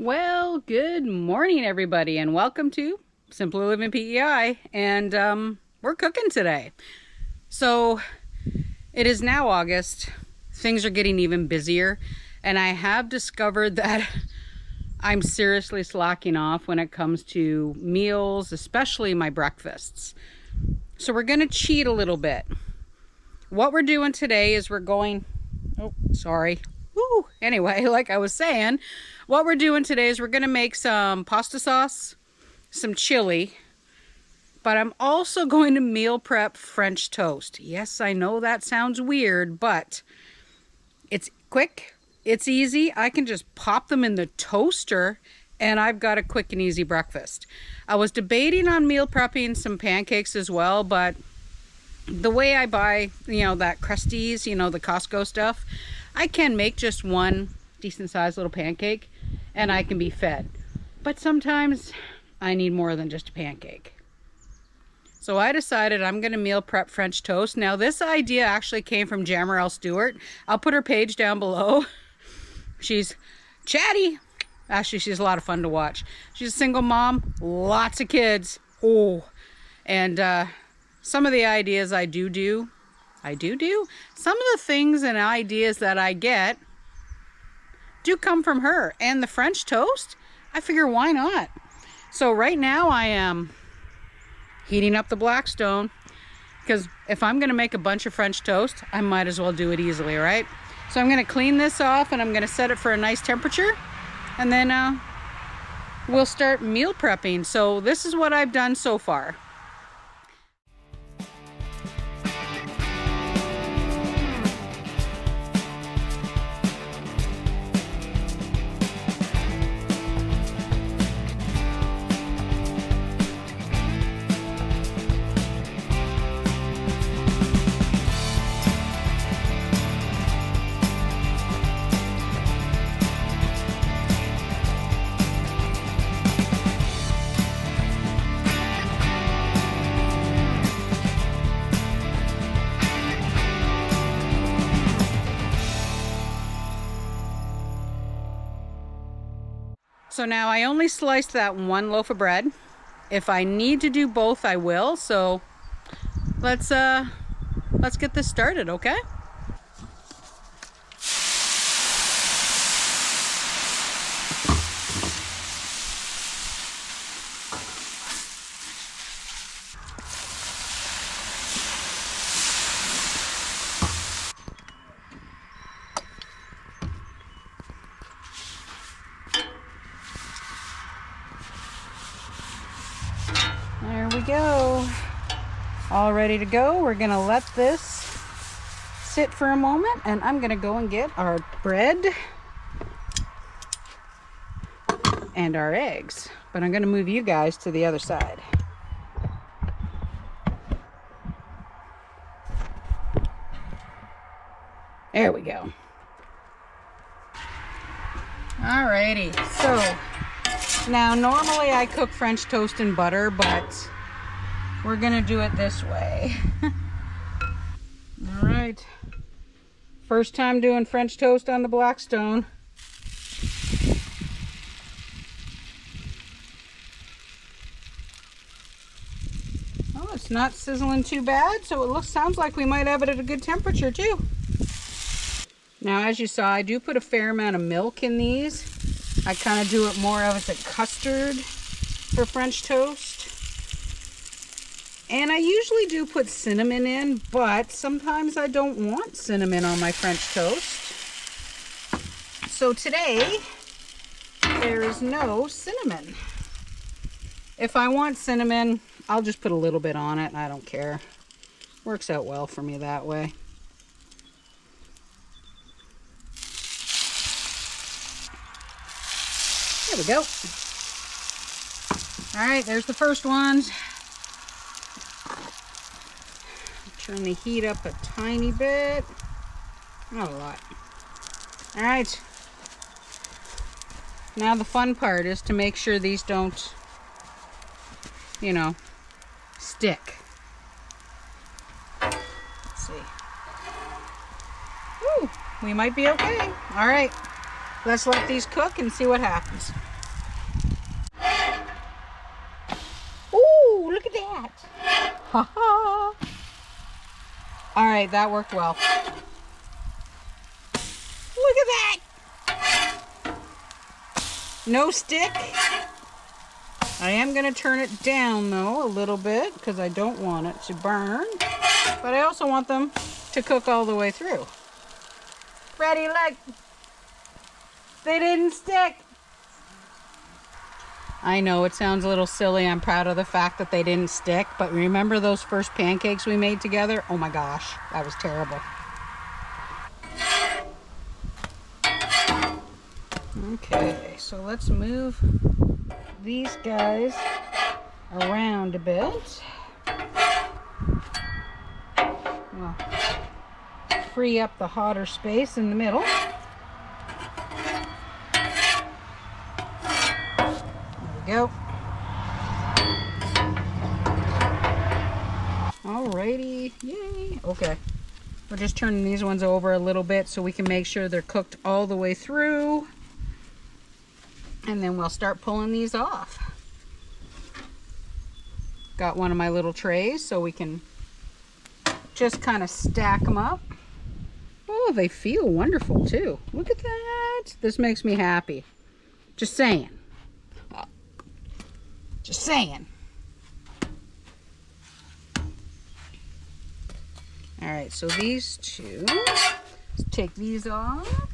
Well, good morning, everybody, and welcome to Simply Living PEI. And we're cooking today. So it is now August. Things are getting even busier, and I have discovered that I'm seriously slacking off when it comes to meals, especially my breakfasts. So we're going to cheat a little bit. What we're doing today is we're going... Oh, sorry. Woo! Anyway, like I was saying, what we're doing today is we're going to make some pasta sauce, some chili, but I'm also going to meal prep French toast. Yes, I know that sounds weird, but it's quick, it's easy. I can just pop them in the toaster and I've got a quick and easy breakfast. I was debating on meal prepping some pancakes as well, but the way I buy, that Krusteaz, the Costco stuff, I can make just one decent sized little pancake and I can be fed. But sometimes I need more than just a pancake. So I decided I'm going to meal prep French toast. Now this idea actually came from Jamarelle Stewart. I'll put her page down below. She's chatty. Actually, she's a lot of fun to watch. She's a single mom, lots of kids. Oh, and some of the ideas I do. Some of the things and ideas that I get do come from her. And the French toast, I figure why not? So right now I am heating up the Blackstone, because if I'm going to make a bunch of French toast, I might as well do it easily, right? So I'm going to clean this off and I'm going to set it for a nice temperature, and then we'll start meal prepping. So this is what I've done so far. So now I only sliced that one loaf of bread. If I need to do both, I will. So let's get this started, okay? There we go. All ready to go. We're gonna let this sit for a moment, and I'm gonna go and get our bread and our eggs. But I'm gonna move you guys to the other side. There we go. Alrighty, so now normally I cook French toast in butter, but we're gonna do it this way. All right, first time doing French toast on the Blackstone. Oh, it's not sizzling too bad, so it sounds like we might have it at a good temperature too. Now, as you saw, I do put a fair amount of milk in these. I kind of do it more of as a custard for French toast. And I usually do put cinnamon in, but sometimes I don't want cinnamon on my French toast. So today, there is no cinnamon. If I want cinnamon, I'll just put a little bit on it. I don't care. Works out well for me that way. There we go. All right, there's the first ones. Turn the heat up a tiny bit. Not a lot. All right. Now the fun part is to make sure these don't, stick. Let's see. Woo, we might be okay. All right. let's let these cook and see what happens. Ooh, look at that. Ha ha. All right, that worked well. Look at that. No stick. I am going to turn it down though a little bit because I don't want it to burn. But I also want them to cook all the way through. Ready, look. They didn't stick. I know it sounds a little silly. I'm proud of the fact that they didn't stick. But remember those first pancakes we made together? Oh my gosh, that was terrible. Okay, so let's move these guys around a bit. Well, free up the hotter space in the middle. There we go. Alrighty, yay. Okay, we're just turning these ones over a little bit so we can make sure they're cooked all the way through. And then we'll start pulling these off. Got one of my little trays so we can just kind of stack them up. Oh, they feel wonderful too. Look at that. This makes me happy. Just saying. Just saying. All right, so these two, let's take these off.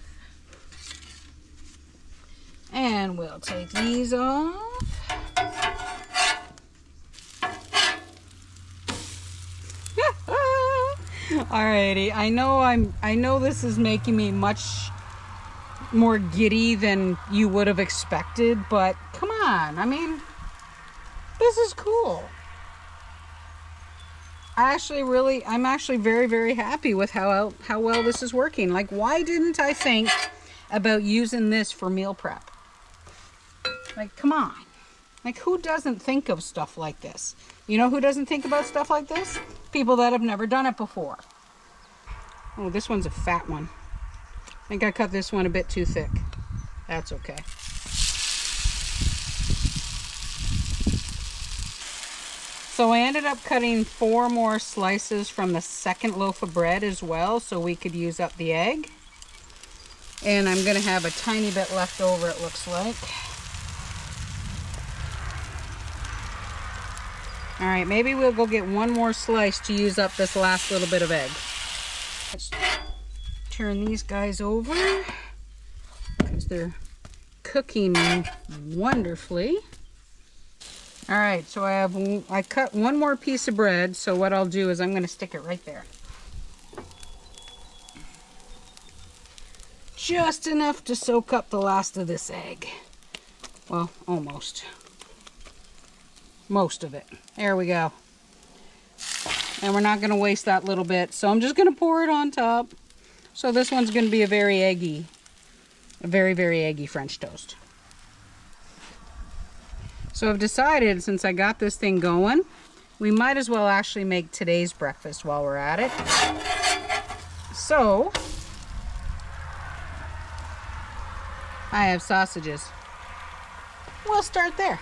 And we'll take these off. Alrighty, I know this is making me much more giddy than you would have expected, but come on, I mean, this is cool. I'm actually very, very happy with how well this is working. Like, why didn't I think about using this for meal prep? Like, come on. Like, who doesn't think of stuff like this? You know who doesn't think about stuff like this? People that have never done it before. Oh, this one's a fat one. I think I cut this one a bit too thick. That's okay. So I ended up cutting 4 more slices from the second loaf of bread as well, so we could use up the egg. And I'm going to have a tiny bit left over, it looks like. All right, maybe we'll go get one more slice to use up this last little bit of egg. Let's turn these guys over because they're cooking wonderfully. All right, so I cut one more piece of bread, so what I'll do is I'm going to stick it right there. Just enough to soak up the last of this egg. Well, almost. Most of it. There we go. And we're not going to waste that little bit, so I'm just going to pour it on top. So this one's going to be a very, very eggy French toast. So I've decided, since I got this thing going, we might as well actually make today's breakfast while we're at it. So I have sausages. We'll start there.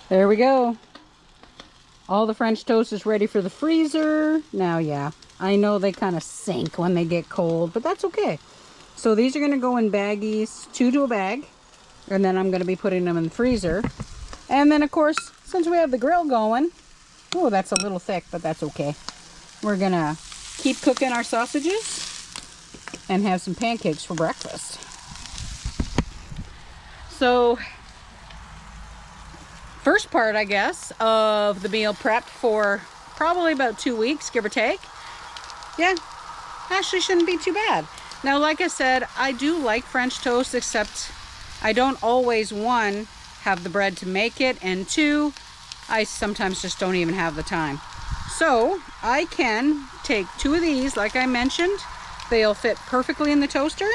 There we go. All the French toast is ready for the freezer. Now, yeah, I know they kind of sink when they get cold, but that's okay. So these are going to go in baggies, 2 to a bag, and then I'm going to be putting them in the freezer. And then, of course, since we have the grill going, oh, that's a little thick, but that's okay. We're going to keep cooking our sausages and have some pancakes for breakfast. So first part, I guess, of the meal prep for probably about 2 weeks, give or take. Yeah, actually shouldn't be too bad. Now, like I said, I do like French toast, except I don't always, 1, have the bread to make it, and 2, I sometimes just don't even have the time. So I can take 2 of these, like I mentioned. They'll fit perfectly in the toaster.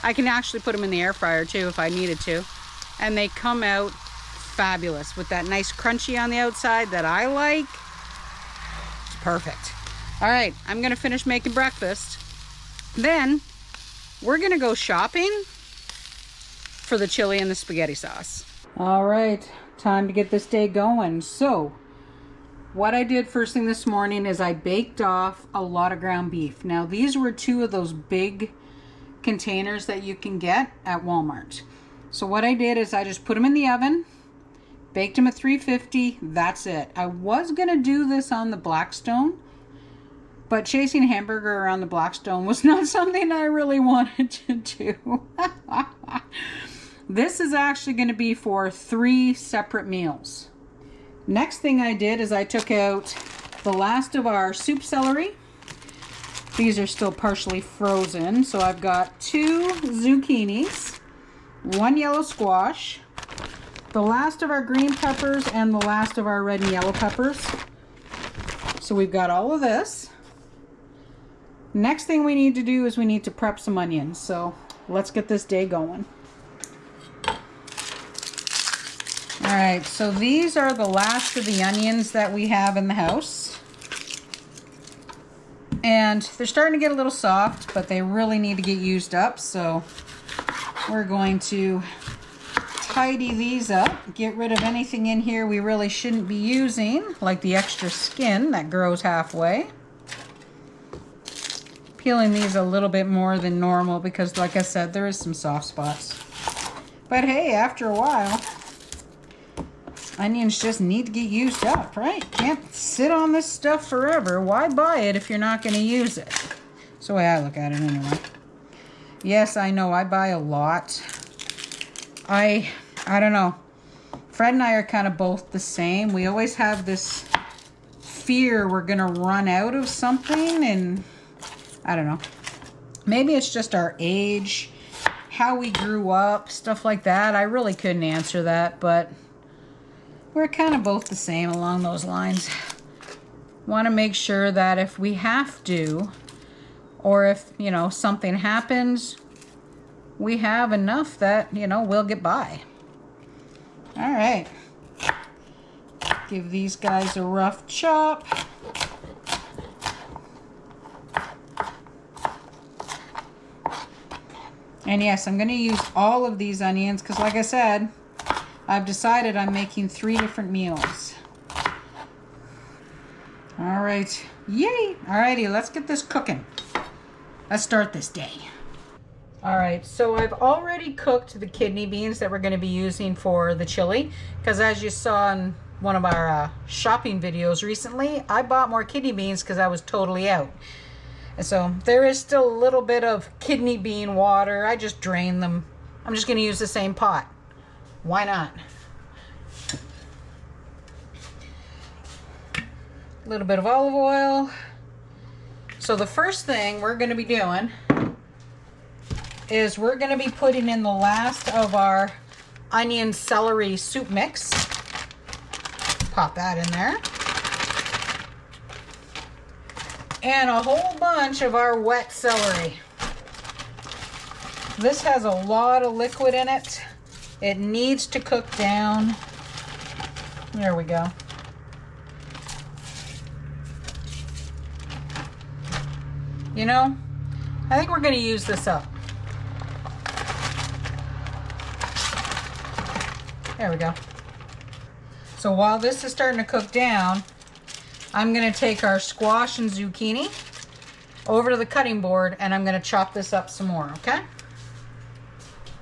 I can actually put them in the air fryer too if I needed to. and they come out fabulous with that nice crunchy on the outside that I like. It's perfect. All right, I'm gonna finish making breakfast. Then we're gonna go shopping for the chili and the spaghetti sauce. All right, time to get this day going. So what I did first thing this morning is I baked off a lot of ground beef. Now these were 2 of those big containers that you can get at Walmart. So what I did is I just put them in the oven, baked them at 350. That's it. I was gonna do this on the Blackstone, but chasing a hamburger around the Blackstone was not something I really wanted to do. This is actually going to be for 3 separate meals. Next thing I did is I took out the last of our soup celery. These are still partially frozen. So I've got 2 zucchinis, 1 yellow squash, the last of our green peppers, and the last of our red and yellow peppers. So we've got all of this. Next thing we need to do is we need to prep some onions. So let's get this day going. All right, so these are the last of the onions that we have in the house. And they're starting to get a little soft, but they really need to get used up. So we're going to tidy these up, get rid of anything in here we really shouldn't be using, like the extra skin that grows halfway. Peeling these a little bit more than normal because, like I said, there is some soft spots. But hey, after a while, onions just need to get used up, right? Can't sit on this stuff forever. Why buy it if you're not going to use it? That's the way I look at it anyway. Yes, I know I buy a lot. I don't know. Fred and I are kind of both the same. We always have this fear we're going to run out of something, and I don't know. Maybe it's just our age, how we grew up, stuff like that. I really couldn't answer that, but we're kind of both the same along those lines. Want to make sure that if we have to, or if, you know, something happens, we have enough that, you know, we'll get by. All right. Give these guys a rough chop. And yes, I'm going to use all of these onions because, like I said, I've decided I'm making 3 different meals. All right. Yay! Alrighty, let's get this cooking. Let's start this day. All right, so I've already cooked the kidney beans that we're going to be using for the chili because, as you saw in one of our shopping videos recently, I bought more kidney beans because I was totally out. And so there is still a little bit of kidney bean water. I just drained them. I'm just going to use the same pot. Why not? A little bit of olive oil. So the first thing we're going to be doing is we're going to be putting in the last of our onion celery soup mix. Pop that in there. And a whole bunch of our wet celery. This has a lot of liquid in it. It needs to cook down. There we go. You know, I think we're going to use this up. There we go. So while this is starting to cook down, I'm going to take our squash and zucchini over to the cutting board and I'm going to chop this up some more, okay?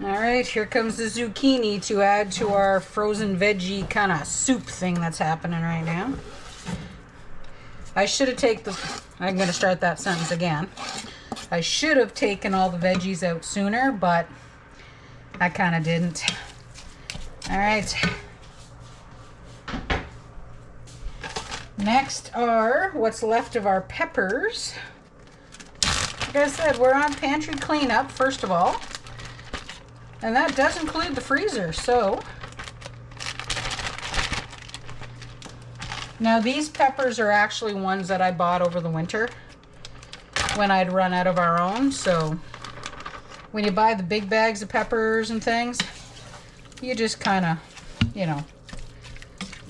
All right, here comes the zucchini to add to our frozen veggie kind of soup thing that's happening right now. I should have taken I'm going to start that sentence again. I should have taken all the veggies out sooner, but I kind of didn't. All right. Next are what's left of our peppers. Like I said, we're on pantry cleanup, first of all. And that does include the freezer, so. Now these peppers are actually ones that I bought over the winter when I'd run out of our own. So when you buy the big bags of peppers and things, you just kind of, you know,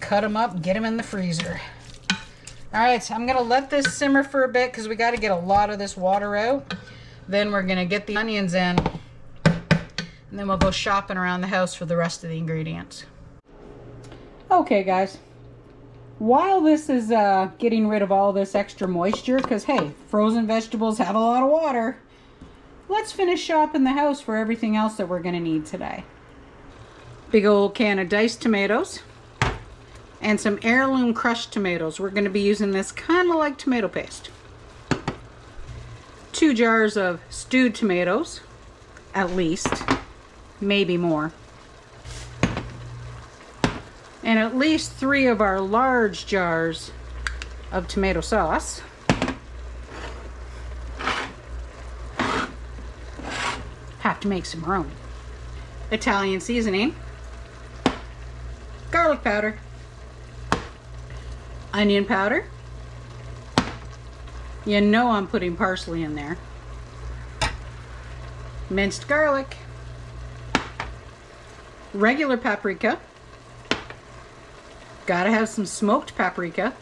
cut them up, get them in the freezer. All right, so I'm gonna let this simmer for a bit because we got to get a lot of this water out. Then we're gonna get the onions in, and then we'll go shopping around the house for the rest of the ingredients. Okay, guys. While this is getting rid of all this extra moisture, because hey, frozen vegetables have a lot of water, let's finish shopping the house for everything else that we're going to need today. Big old can of diced tomatoes and some heirloom crushed tomatoes. We're going to be using this kind of like tomato paste. 2 jars of stewed tomatoes, at least, maybe more. And at least 3 of our large jars of tomato sauce. Have to make some room. Italian seasoning. Garlic powder. Onion powder. You know I'm putting parsley in there. Minced garlic. Regular paprika. Gotta have some smoked paprika.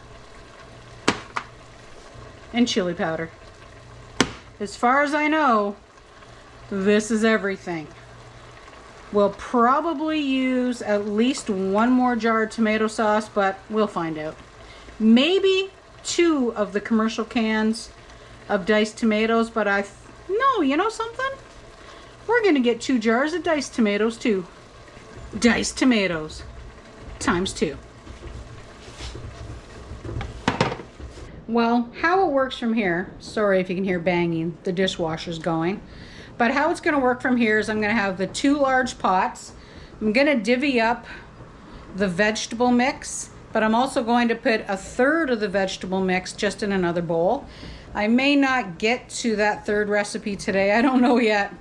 And chili powder. As far as I know, this is everything. We'll probably use at least 1 more jar of tomato sauce, but we'll find out. Maybe 2 of the commercial cans of diced tomatoes, but no, you know something? We're gonna get 2 jars of diced tomatoes too. Diced tomatoes times 2. Well, how it works from here, sorry if you can hear banging, the dishwasher's going, but how it's going to work from here is I'm going to have the 2 large pots. I'm going to divvy up the vegetable mix, but I'm also going to put 1/3 of the vegetable mix just in another bowl. I may not get to that 3rd recipe today, I don't know yet,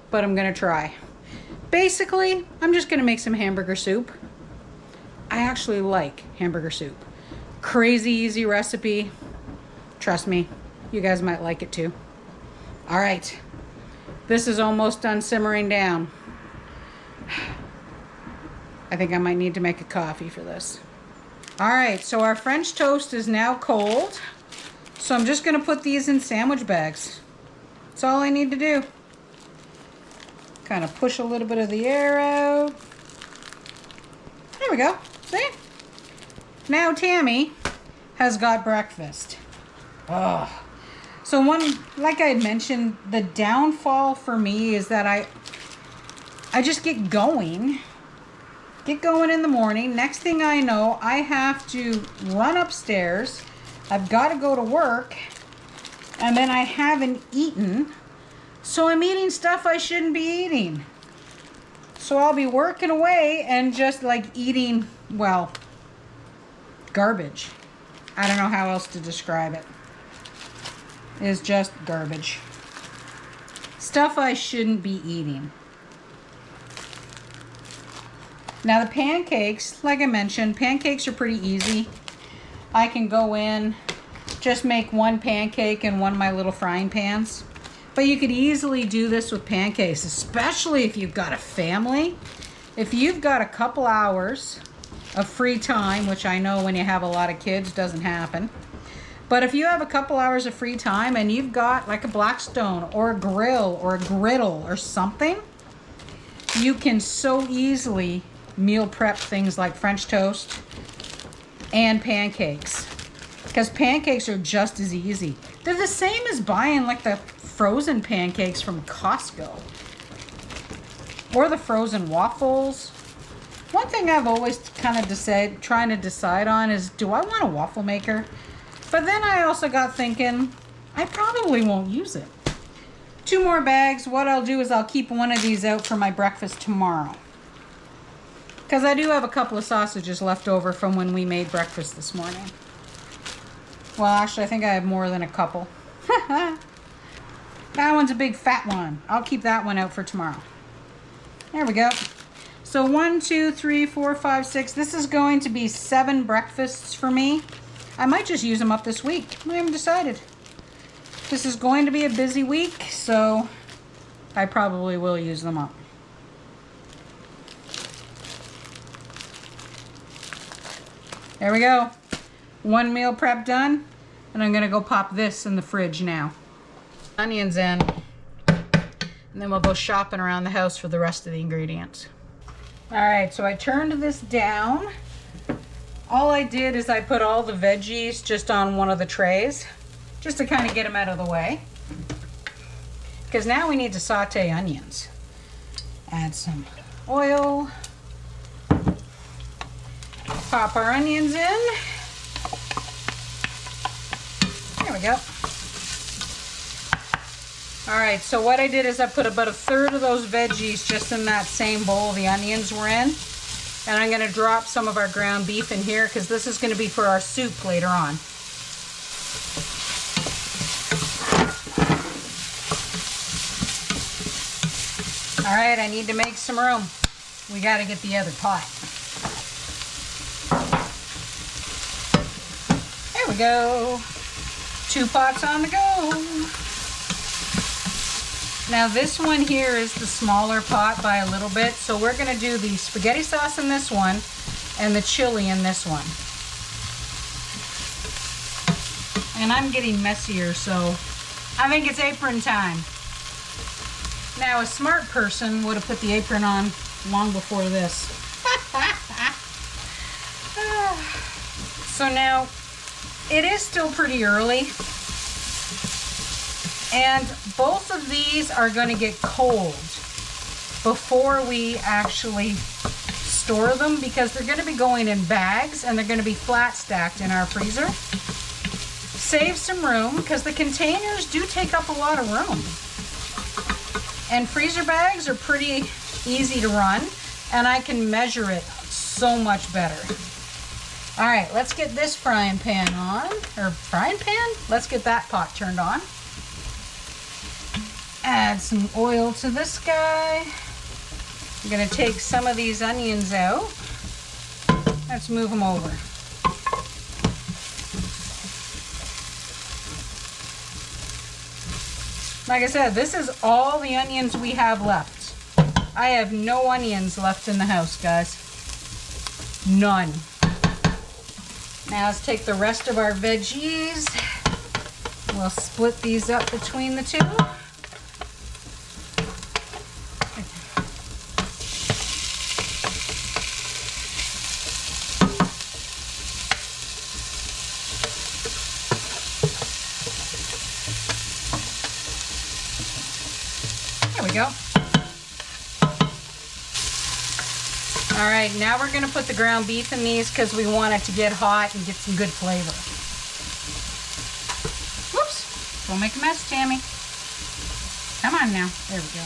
but I'm going to try. Basically, I'm just going to make some hamburger soup. I actually like hamburger soup. Crazy easy recipe. Trust me, you guys might like it too. All right, this is almost done simmering down. I think I might need to make a coffee for this. All right, so our French toast is now cold. So I'm just gonna put these in sandwich bags. That's all I need to do. Kind of push a little bit of the air out. There we go, see? Now Tammy has got breakfast. Oh. So like I had mentioned, the downfall for me is that I just get going in the morning. Next thing I know, I have to run upstairs. I've got to go to work, and then I haven't eaten. So I'm eating stuff I shouldn't be eating. So I'll be working away and just like eating, well, garbage. I don't know how else to describe it. It's just garbage. Stuff I shouldn't be eating. Now the pancakes, like I mentioned, pancakes are pretty easy. I can go in, just make 1 pancake in one of my little frying pans. But you could easily do this with pancakes, especially if you've got a family. If you've got a couple hours of free time, which I know when you have a lot of kids doesn't happen. But if you have a couple hours of free time and you've got like a Blackstone or a grill or a griddle or something, you can so easily meal prep things like French toast and pancakes. Because pancakes are just as easy. They're the same as buying like the frozen pancakes from Costco. Or the frozen waffles. One thing I've always kind of trying to decide on is, do I want a waffle maker? But then I also got thinking, I probably won't use it. 2 more bags. What I'll do is I'll keep one of these out for my breakfast tomorrow. Because I do have a couple of sausages left over from when we made breakfast this morning. Well, actually, I think I have more than a couple. That one's a big fat one. I'll keep that one out for tomorrow. There we go. So 1, 2, 3, 4, 5, 6. This is going to be 7 breakfasts for me. I might just use them up this week. I haven't decided. This is going to be a busy week, so I probably will use them up. There we go. One meal prep done. And I'm gonna go pop this in the fridge now. Onions in. And then we'll go shopping around the house for the rest of the ingredients. All right, so I turned this down. All I did is I put all the veggies just on one of the trays, just to kind of get them out of the way. Because now we need to saute onions. Add some oil. Pop our onions in. There we go. All right, so what I did is I put about 1/3 of those veggies just in that same bowl the onions were in. And I'm gonna drop some of our ground beef in here because this is gonna be for our soup later on. All right, I need to make some room. We gotta get the other pot. There we go. 2 pots on the go. Now this one here is the smaller pot by a little bit, so we're gonna do the spaghetti sauce in this one and the chili in this one. And I'm getting messier, so I think it's apron time. Now a smart person would have put the apron on long before this. So now it is still pretty early. And both of these are going to get cold before we actually store them because they're going to be going in bags and they're going to be flat stacked in our freezer. Save some room because the containers do take up a lot of room. And freezer bags are pretty easy to run and I can measure it so much better. All right, let's get this frying pan on, or frying pan? Let's get that pot turned on. Add some oil to this guy. I'm gonna take some of these onions out. Let's move them over. Like I said, this is all the onions we have left. I have no onions left in the house, guys. None. Now let's take the rest of our veggies. We'll split these up between the two. There we go. All right, now we're gonna put the ground beef in these because we want it to get hot and get some good flavor. Whoops, don't make a mess, Tammy. Come on now, there we go.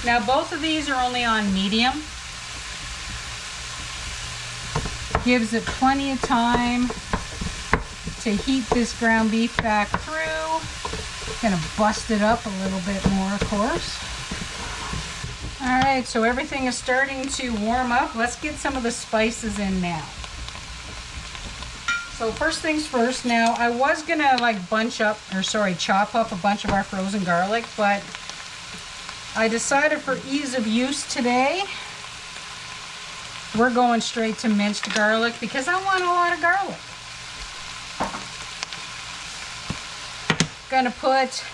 Now both of these are only on medium. Gives it plenty of time to heat this ground beef back through. Gonna bust it up a little bit more, of course. All right, so everything is starting to warm up. Let's get some of the spices in now. So first things first, now I was gonna chop up a bunch of our frozen garlic, but I decided for ease of use today, we're going straight to minced garlic because I want a lot of garlic. Gonna put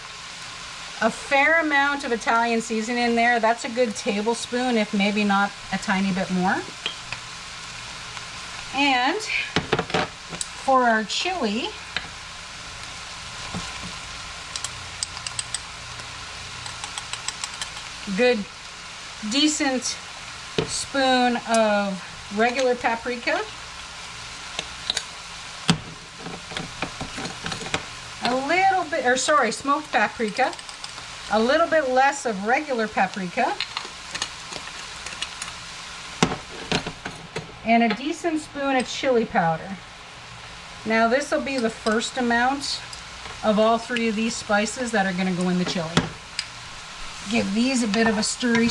a fair amount of Italian seasoning in there. That's a good tablespoon, if maybe not a tiny bit more. And for our chili, good decent spoon of regular paprika, smoked paprika, a little bit less of regular paprika, and a decent spoon of chili powder. Now this will be the first amount of all three of these spices that are going to go in the chili. Give these a bit of a stirry.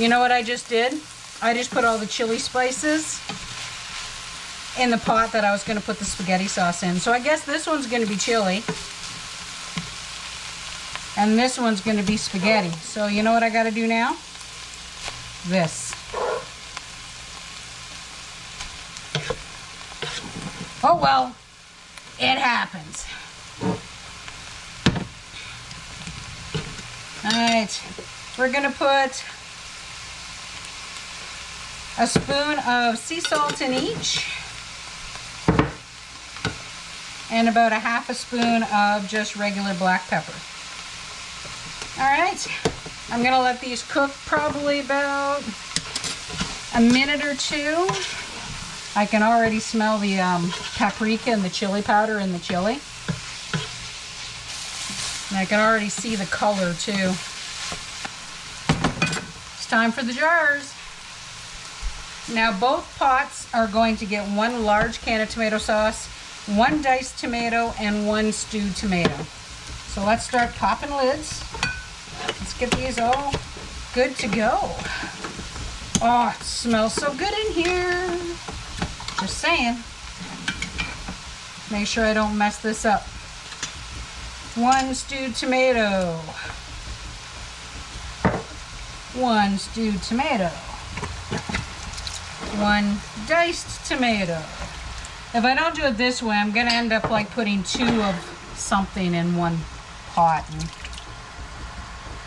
You know what I just did? I just put all the chili spices in the pot that I was going to put the spaghetti sauce in. So I guess this one's going to be chili. And this one's going to be spaghetti. So you know what I got to do now? This. Oh well, it happens. Alright, we're going to put a spoon of sea salt in each. And about a half a spoon of just regular black pepper. Alright, I'm going to let these cook probably about a minute or two. I can already smell the paprika and the chili powder in the chili. And I can already see the color too. It's time for the jars. Now both pots are going to get 1 large can of tomato sauce, 1 diced tomato, and 1 stewed tomato. So let's start popping lids. Let's get these all good to go. Oh, it smells so good in here. Just saying. Make sure I don't mess this up. 1 stewed tomato. 1 stewed tomato. 1 diced tomato. If I don't do it this way, I'm going to end up like putting 2 of something in 1 pot. And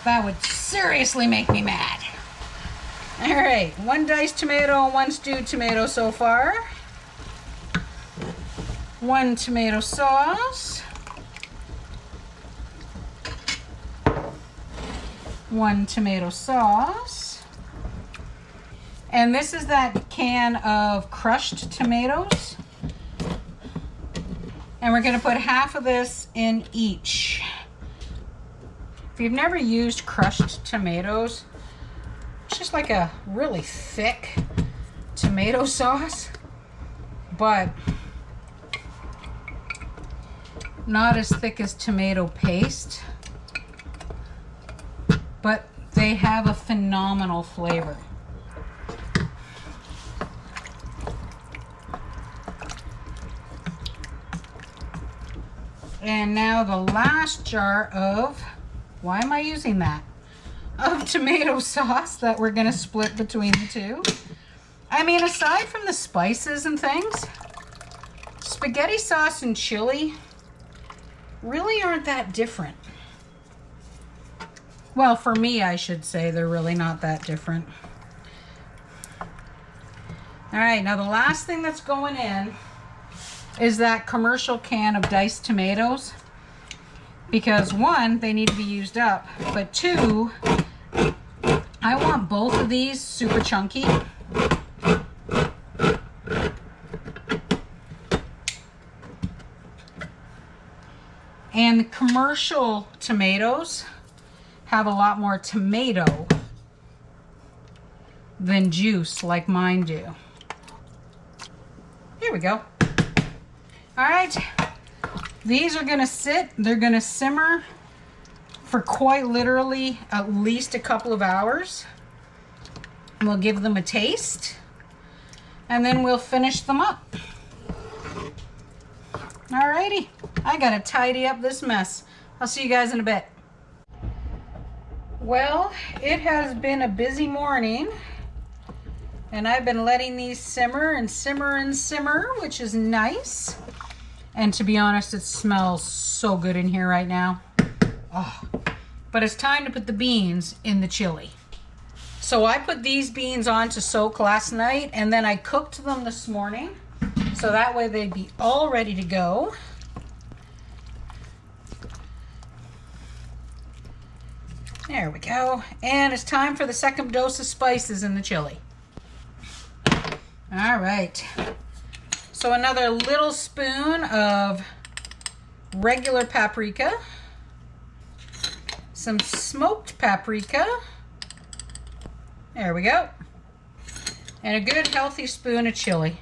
that would seriously make me mad. Alright, 1 diced tomato and 1 stewed tomato so far. 1 tomato sauce. 1 tomato sauce. And this is that can of crushed tomatoes. And we're going to put half of this in each. If you've never used crushed tomatoes, it's just like a really thick tomato sauce, but not as thick as tomato paste. But they have a phenomenal flavor. And now the last jar of, why am I using that? Of tomato sauce that we're going to split between the two. I mean, aside from the spices and things, spaghetti sauce and chili really aren't that different. Well, for me, I should say they're really not that different. All right, now the last thing that's going in is that commercial can of diced tomatoes. Because 1, they need to be used up, but 2, I want both of these super chunky. And the commercial tomatoes have a lot more tomato than juice like mine do. Here we go. All right, these are gonna sit, they're gonna simmer for quite literally at least a couple of hours. We'll give them a taste and then we'll finish them up. Alrighty, I gotta tidy up this mess. I'll see you guys in a bit. Well, it has been a busy morning and I've been letting these simmer and simmer and simmer, which is nice. And to be honest, it smells so good in here right now. Oh, but it's time to put the beans in the chili. So I put these beans on to soak last night and then I cooked them this morning. So that way they'd be all ready to go. There we go. And it's time for the second dose of spices in the chili. All right. So another little spoon of regular paprika. Some smoked paprika. There we go. And a good healthy spoon of chili.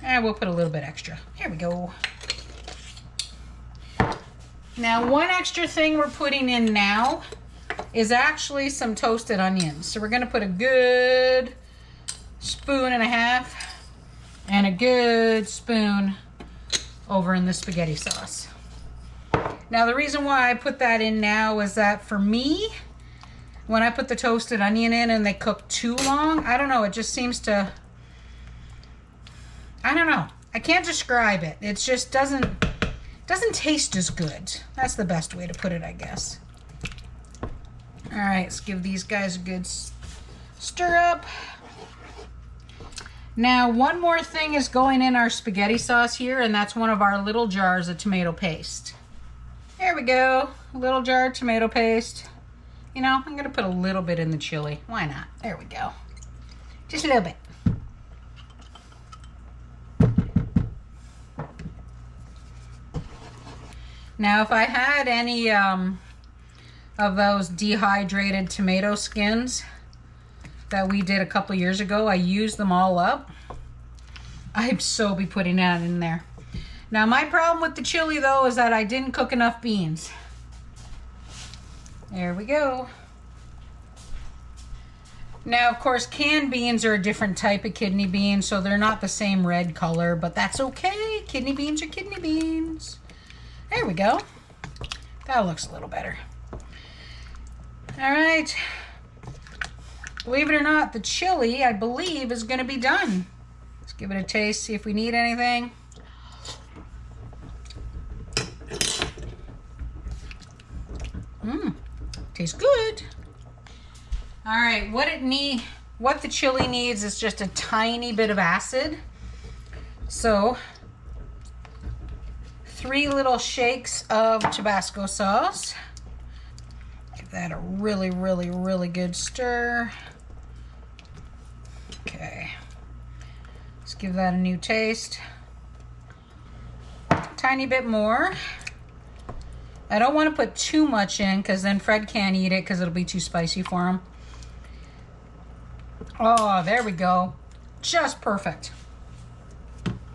And we'll put a little bit extra. Here we go. Now, one extra thing we're putting in now is actually some toasted onions. So we're going to put a good spoon and a half and a good spoon over in the spaghetti sauce. Now the reason why I put that in now is that for me, when I put the toasted onion in and they cook too long, I don't know, it just seems to, I don't know. I can't describe it. It just doesn't taste as good. That's the best way to put it, I guess. All right, let's give these guys a good stir up. Now, one more thing is going in our spaghetti sauce here, and that's one of our little jars of tomato paste. There we go, a little jar of tomato paste. You know, I'm gonna put a little bit in the chili. Why not? There we go. Just a little bit. Now, if I had any of those dehydrated tomato skins that we did a couple years ago, I used them all up. I'd so be putting that in there. Now, my problem with the chili, though, is that I didn't cook enough beans. There we go. Now, of course, canned beans are a different type of kidney bean, so they're not the same red color, but that's okay. Kidney beans are kidney beans. There we go. That looks a little better. All right. Believe it or not, the chili, I believe, is going to be done. Let's give it a taste, see if we need anything. Tastes good. All right, what the chili needs is just a tiny bit of acid. So, 3 little shakes of Tabasco sauce. Give that a really, really, really good stir. Okay. Let's give that a new taste. Tiny bit more. I don't want to put too much in because then Fred can't eat it because it'll be too spicy for him. Oh, there we go. Just perfect.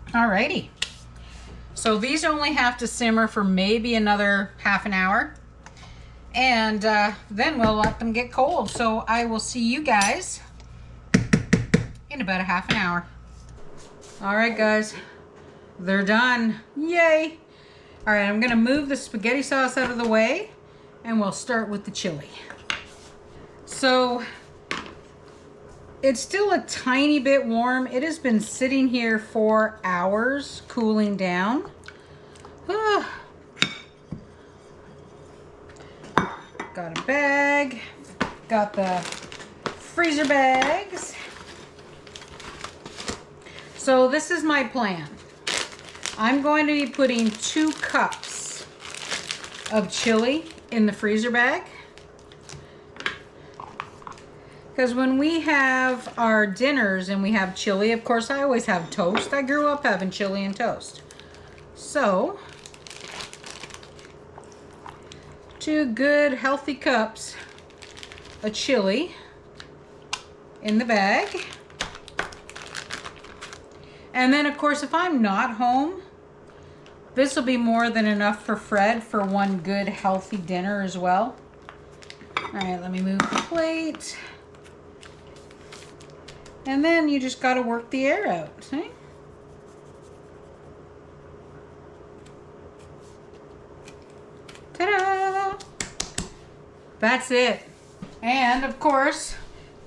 Alrighty. So these only have to simmer for maybe another half an hour. And then we'll let them get cold. So I will see you guys in about a half an hour. All right, guys. They're done. Yay. All right, I'm going to move the spaghetti sauce out of the way, and we'll start with the chili. So it's still a tiny bit warm. It has been sitting here for hours, cooling down. Got a bag. Got the freezer bags. So this is my plan. I'm going to be putting 2 cups of chili in the freezer bag. Because when we have our dinners and we have chili, of course I always have toast. I grew up having chili and toast. So, 2 good healthy cups of chili in the bag. And then of course if I'm not home, this will be more than enough for Fred for one good healthy dinner as well. All right, let me move the plate. And then you just got to work the air out, see? Ta-da! That's it. And of course,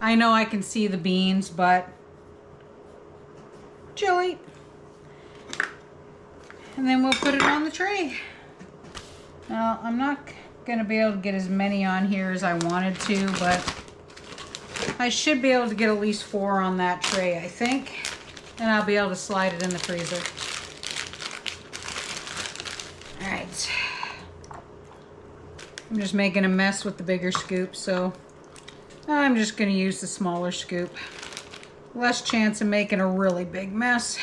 I know I can see the beans, but chili. And then we'll put it on the tray. Now, I'm not going to be able to get as many on here as I wanted to, but I should be able to get at least 4 on that tray, I think. And I'll be able to slide it in the freezer. All right. I'm just making a mess with the bigger scoop, so I'm just going to use the smaller scoop. Less chance of making a really big mess.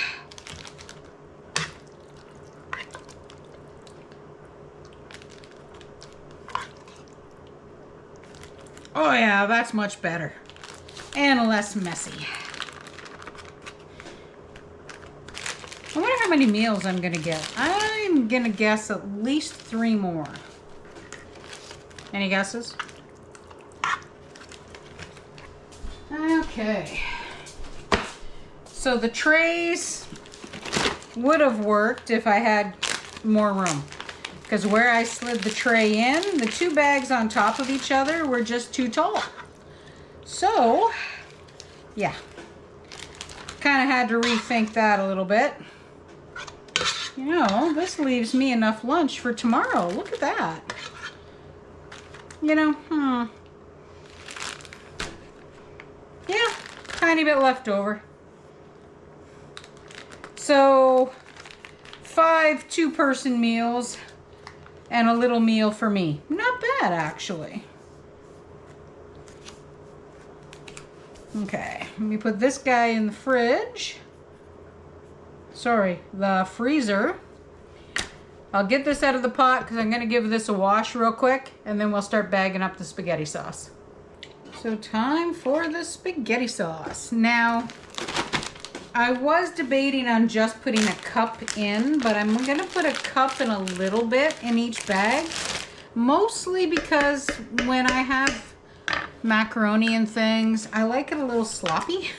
Oh yeah, that's much better. And less messy. I wonder how many meals I'm gonna get. I'm gonna guess at least 3 more. Any guesses? Okay. So the trays would have worked if I had more room. Because where I slid the tray in, the two bags on top of each other were just too tall. So, yeah. Kind of had to rethink that a little bit. You know, this leaves me enough lunch for tomorrow. Look at that. You know, yeah, tiny bit left over. So, 5 two-person meals and a little meal for me. Not bad, actually. Okay, let me put this guy in the fridge. Sorry, the freezer. I'll get this out of the pot because I'm going to give this a wash real quick, and then we'll start bagging up the spaghetti sauce. So time for the spaghetti sauce. Now, I was debating on just putting a cup in, but I'm going to put a cup and a little bit in each bag. Mostly because when I have macaroni and things, I like it a little sloppy.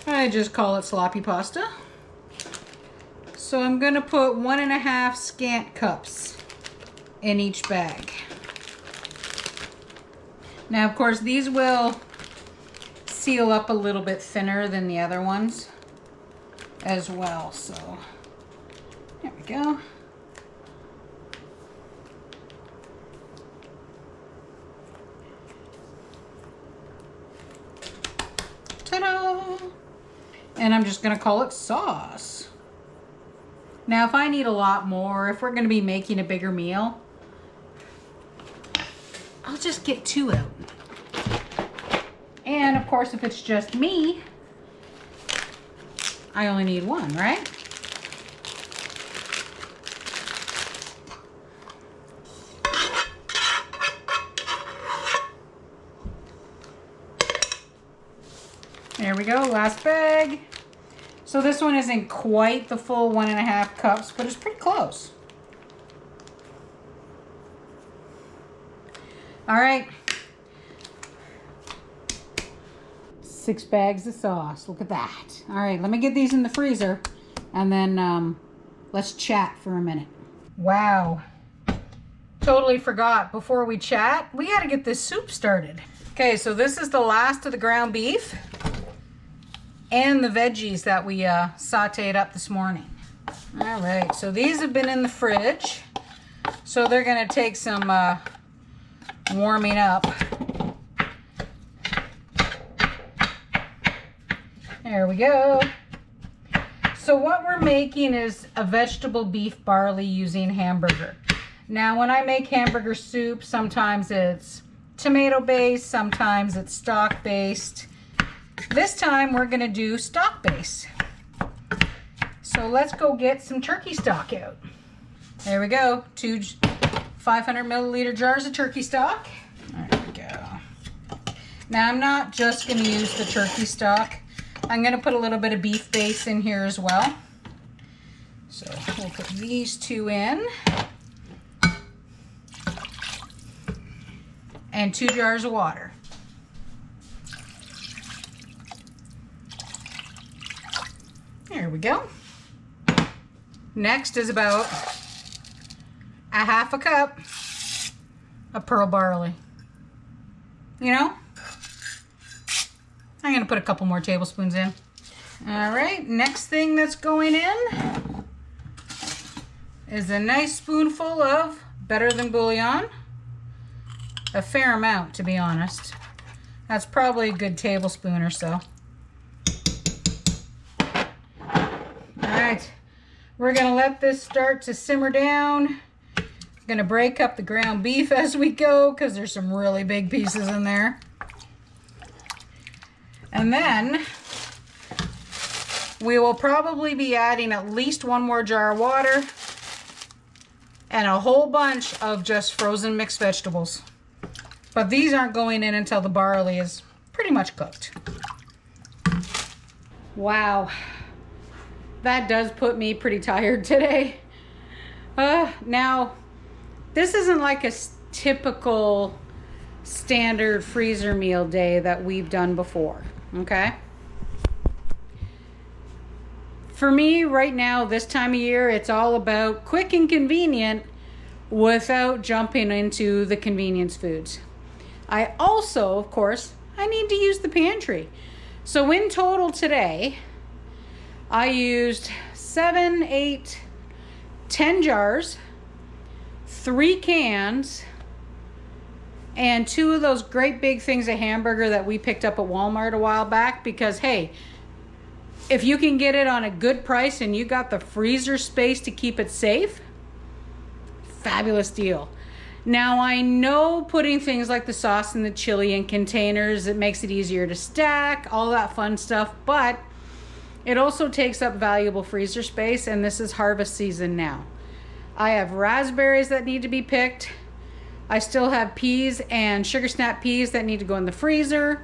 I just call it sloppy pasta. So I'm going to put 1.5 scant cups in each bag. Now, of course, these will seal up a little bit thinner than the other ones as well. So there we go. Ta-da! And I'm just going to call it sauce. Now, if I need a lot more, if we're going to be making a bigger meal, I'll just get 2 out. And of course, if it's just me, I only need 1, right? There we go, last bag. So this one isn't quite the full 1.5 cups, but it's pretty close. All right. 6 bags of sauce. Look at that. All right, let me get these in the freezer, and then let's chat for a minute. Wow. Totally forgot, before we chat, we got to get this soup started. Okay, so this is the last of the ground beef and the veggies that we sauteed up this morning. All right, so these have been in the fridge, so they're gonna take some warming up. There we go. So what we're making is a vegetable beef barley using hamburger. Now, when I make hamburger soup, sometimes it's tomato based, sometimes it's stock based. This time we're gonna do stock base. So let's go get some turkey stock out. There we go, 2 500 milliliter jars of turkey stock. There we go. Now I'm not just gonna use the turkey stock. I'm gonna put a little bit of beef base in here as well. So we'll put these 2 in. And 2 jars of water. There we go. Next is about 1/2 cup of pearl barley. You know, I'm gonna put a couple more tablespoons in. All right, next thing that's going in is a nice spoonful of better than bouillon. A fair amount, to be honest. That's probably a good tablespoon or so. Alright, we're gonna let this start to simmer down. Gonna break up the ground beef as we go because there's some really big pieces in there. And then we will probably be adding at least 1 more jar of water and a whole bunch of just frozen mixed vegetables. But these aren't going in until the barley is pretty much cooked. Wow. That does put me pretty tired today. Now, this isn't like a typical standard freezer meal day that we've done before, okay? For me right now, this time of year, it's all about quick and convenient without jumping into the convenience foods. I also, of course, I need to use the pantry. So in total today, I used 7, 8, 10 jars, 3 cans, and 2 of those great big things of hamburger that we picked up at Walmart a while back, because hey, if you can get it on a good price and you got the freezer space to keep it safe, fabulous deal. Now I know putting things like the sauce and the chili in containers, it makes it easier to stack, all that fun stuff, but it also takes up valuable freezer space, and this is harvest season now. I have raspberries that need to be picked. I still have peas and sugar snap peas that need to go in the freezer.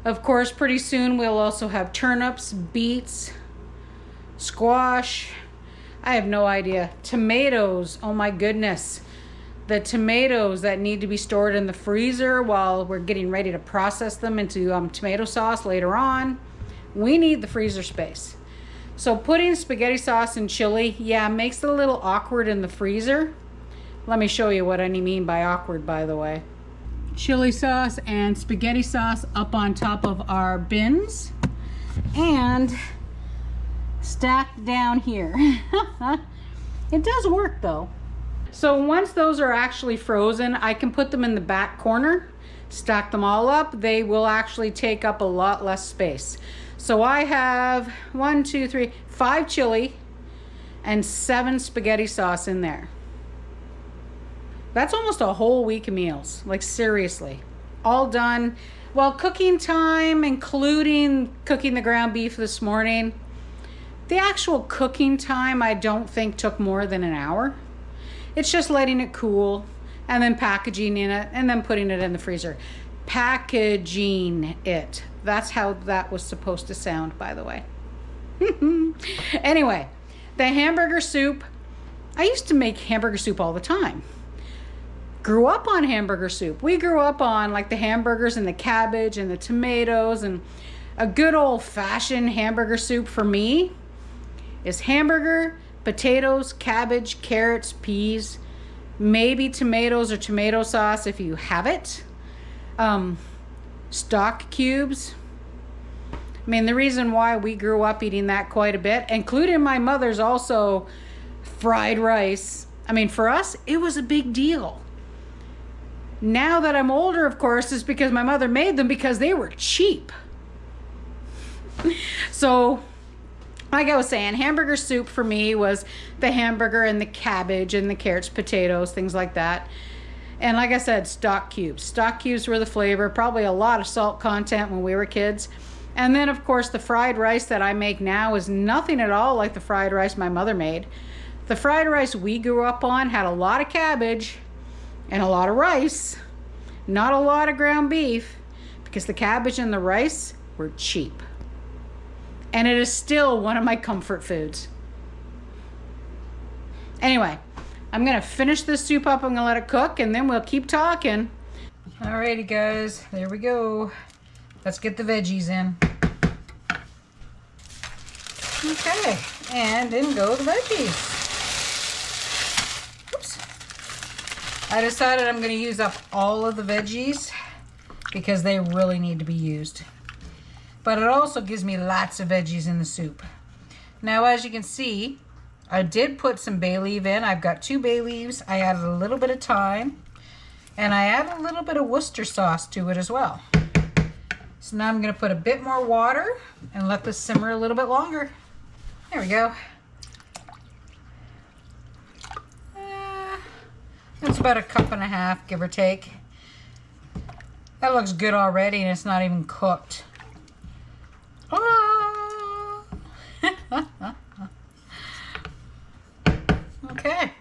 Of course, pretty soon we'll also have turnips, beets, squash. I have no idea. Tomatoes, oh my goodness. The tomatoes that need to be stored in the freezer while we're getting ready to process them into tomato sauce later on. We need the freezer space. So putting spaghetti sauce and chili, yeah, makes it a little awkward in the freezer. Let me show you what I mean by awkward, by the way. Chili sauce and spaghetti sauce up on top of our bins and stacked down here. It does work though. So once those are actually frozen, I can put them in the back corner, stack them all up. They will actually take up a lot less space. So I have 1, 2, 3, 5 chili and 7 spaghetti sauce in there. That's almost a whole week of meals, like seriously. All done. Well, cooking time, including cooking the ground beef this morning, the actual cooking time I don't think took more than an hour. It's just letting it cool and then packaging in it and then putting it in the freezer. Packaging it. That's how that was supposed to sound, by the way. Anyway, the hamburger soup. I used to make hamburger soup all the time. Grew up on hamburger soup. We grew up on like the hamburgers and the cabbage and the tomatoes, and a good old-fashioned hamburger soup for me is hamburger, potatoes, cabbage, carrots, peas, maybe tomatoes or tomato sauce if you have it, stock cubes. I mean, the reason why we grew up eating that quite a bit, including my mother's also fried rice. I mean, for us, it was a big deal. Now that I'm older, of course, is because my mother made them because they were cheap. So, like I was saying, hamburger soup for me was the hamburger and the cabbage and the carrots, potatoes, things like that. And like I said, stock cubes. Stock cubes were the flavor, probably a lot of salt content when we were kids. And then, of course, the fried rice that I make now is nothing at all like the fried rice my mother made. The fried rice we grew up on had a lot of cabbage and a lot of rice, not a lot of ground beef, because the cabbage and the rice were cheap. And it is still one of my comfort foods. Anyway, I'm gonna finish this soup up. I'm gonna let it cook and then we'll keep talking. Alrighty guys, there we go. Let's get the veggies in. Okay, and in go the veggies. I decided I'm going to use up all of the veggies because they really need to be used. But it also gives me lots of veggies in the soup. Now, as you can see, I did put some bay leaf in. I've got 2 bay leaves. I added a little bit of thyme. And I added a little bit of Worcester sauce to it as well. So now I'm going to put a bit more water and let this simmer a little bit longer. There we go. It's about 1.5 cups, give or take. That looks good already, and it's not even cooked. Oh. Okay.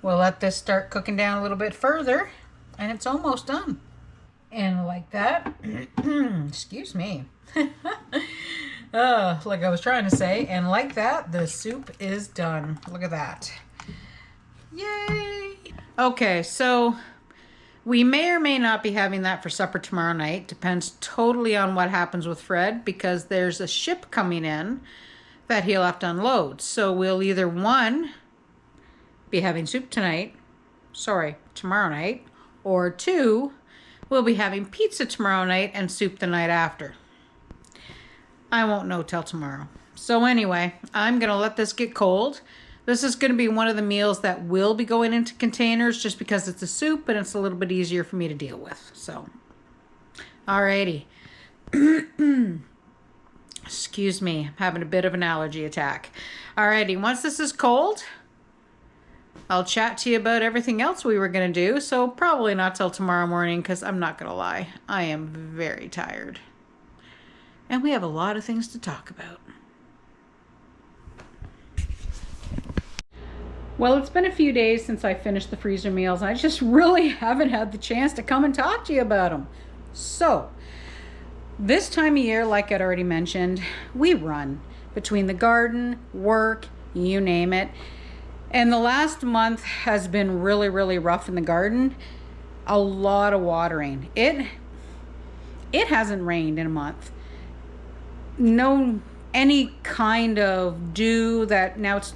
We'll let this start cooking down a little bit further, and it's almost done. And like that, excuse me. Like I was trying to say, and like that, the soup is done. Look at that. Yay! Okay, so We may or may not be having that for supper tomorrow night. Depends totally on what happens with Fred, because there's a ship coming in that he'll have to unload. So we'll either, one, be having soup tomorrow night, or two, we'll be having pizza tomorrow night and soup the night after. I won't know till tomorrow. So anyway, I'm going to let this get cold. This is going to be one of the meals that will be going into containers just because it's a soup and it's a little bit easier for me to deal with. So, alrighty. Excuse me, I'm having a bit of an allergy attack. Alrighty, once this is cold, I'll chat to you about everything else we were going to do. So probably not till tomorrow morning, because I'm not going to lie, I am very tired. And we have a lot of things to talk about. Well, it's been a few days since I finished the freezer meals. I just really haven't had the chance to come and talk to you about them. So, this time of year, like I'd already mentioned, we run between the garden, work, you name it. And the last month has been really, really rough in the garden. A lot of watering. It hasn't rained in a month. No, any kind of dew that now it's...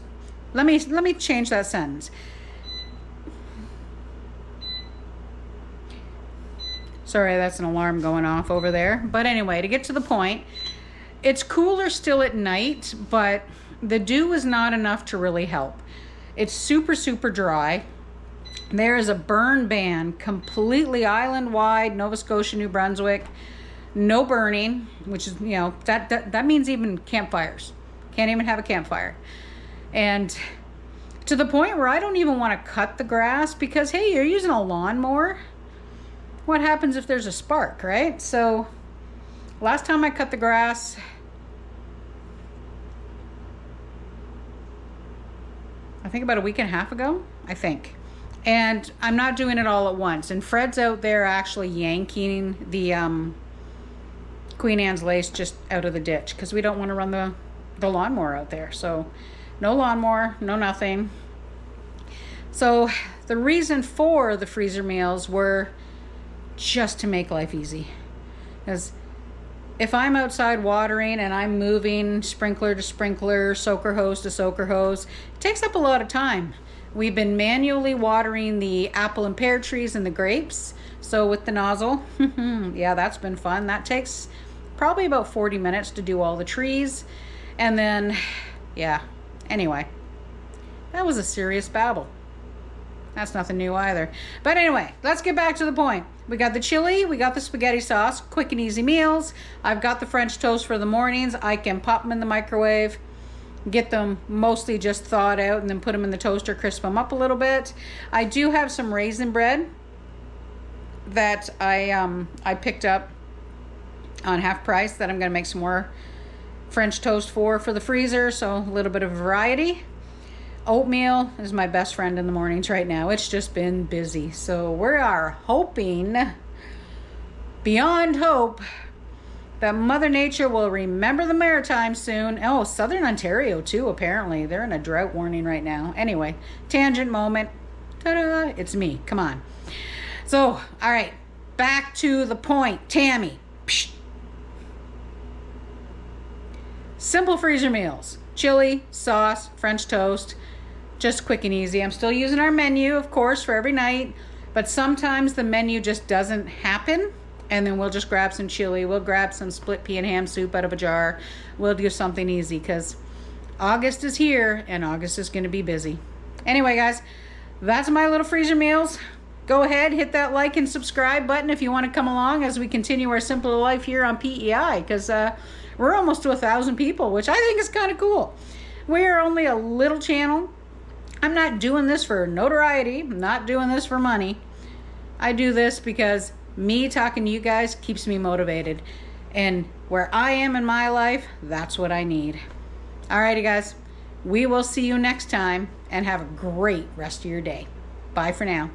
Let me change that sentence. Sorry, that's an alarm going off over there. But anyway, to get to the point, it's cooler still at night, but the dew is not enough to really help. It's super, super dry. There is a burn ban completely island-wide, Nova Scotia, New Brunswick. No burning, which is, you know, that means even campfires. Can't even have a campfire. And to the point where I don't even want to cut the grass because, hey, you're using a lawnmower. What happens if there's a spark, right? So last time I cut the grass, I think about a week and a half ago, I think. And I'm not doing it all at once. And Fred's out there actually yanking the Queen Anne's lace just out of the ditch because we don't want to run the lawnmower out there. So no lawnmower, no nothing. So the reason for the freezer meals were just to make life easy. Because if I'm outside watering and I'm moving sprinkler to sprinkler, soaker hose to soaker hose, it takes up a lot of time. We've been manually watering the apple and pear trees and the grapes. So with the nozzle, yeah, that's been fun. That takes probably about 40 minutes to do all the trees. And then, yeah. Anyway, that was a serious babble. That's nothing new either. But anyway, let's get back to the point. We got the chili, we got the spaghetti sauce, quick and easy meals. I've got the French toast for the mornings. I can pop them in the microwave, get them mostly just thawed out, and then put them in the toaster, crisp them up a little bit. I do have some raisin bread that I picked up on half price that I'm going to make some more French toast for the freezer, so a little bit of variety. Oatmeal is my best friend in the mornings right now. It's just been busy. So we are hoping, beyond hope, that Mother Nature will remember the Maritimes soon. Oh, Southern Ontario too, apparently. They're in a drought warning right now. Anyway, tangent moment. Ta-da! It's me. Come on. So, all right. Back to the point. Tammy. Psh. Simple freezer meals. Chili, sauce, French toast. Just quick and easy. I'm still using our menu, of course, for every night. But sometimes the menu just doesn't happen. And then we'll just grab some chili. We'll grab some split pea and ham soup out of a jar. We'll do something easy because August is here and August is going to be busy. Anyway, guys, that's my little freezer meals. Go ahead, hit that like and subscribe button if you want to come along as we continue our simpler life here on PEI, because we're almost to 1,000 people, which I think is kind of cool. We are only a little channel. I'm not doing this for notoriety. I'm not doing this for money. I do this because me talking to you guys keeps me motivated. And where I am in my life, that's what I need. Alrighty, guys. We will see you next time and have a great rest of your day. Bye for now.